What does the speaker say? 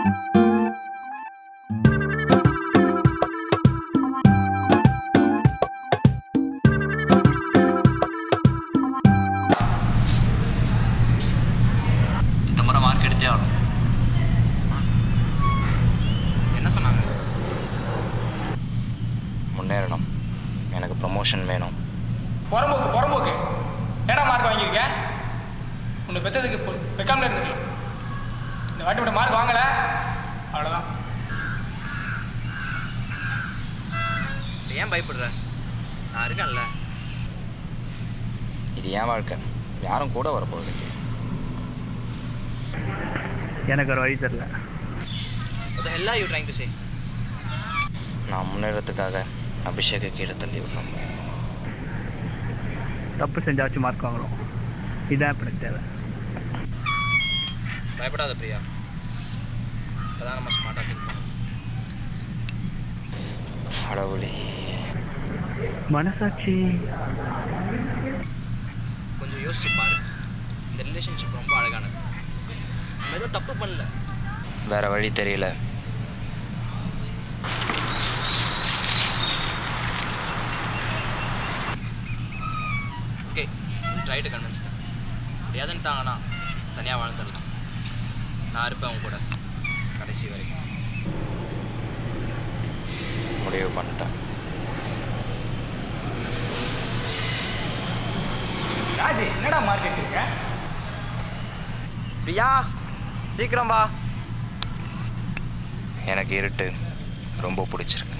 இந்த முறை மார்க் எடுத்தே ஆகணும். என்ன சொன்னாங்க? முன்னேறணும், எனக்கு ப்ரமோஷன் வேணும். புறம்போக்கு ஏடா மார்க் வாங்கியிருக்க? உன்னை பெற்றதுக்கு வைக்காமலே இருந்துக்கலாம். இந்த வாட்டி மட்டும் மார்க் வாங்கலை, அவ்வளோதான். ஏன் பயப்படுற? நான் இருக்கேன்ல. இது ஏன் வாழ்க்கை, யாரும் கூட வரப்போகுது. எனக்கு ஒரு வழி தெரியல. What the hell are you trying to say? நான் முன்னேறதுக்காக அபிஷேக கீழே தள்ளி விடணும். தப்பு செஞ்சாச்சும் மார்க் வாங்கணும், இதுதான் இப்போ எனக்கு தேவை. பயப்படாத பிரியா, இப்போதான் நம்ம ஸ்மார்ட்டாக திங்க் பண்ணணும். கடவுளே, மனசாட்சி கொஞ்சம் யோசிச்சு பாரு. இந்த ரிலேஷன்ஷிப் ரொம்ப அழகானது. நம்ம எதுவும் தப்பு பண்ணல. வேற வழி தெரியல. ஓகே, ட்ரை டு கன்வின்ஸ் தான். முடியாதுன்ட்டாங்கன்னா தனியாக வாழ்ந்துடலாம். நான் இருப்பேன் அவங்க கூட கடைசி வரைக்கும். முடிவு பண்ணிட்டேன். ராஜி, என்னடா மார்க் எடுத்துருக்க? பிரியா, சீக்கிரம் வா. எனக்கு இருட்டு ரொம்ப பிடிச்சிருக்கு.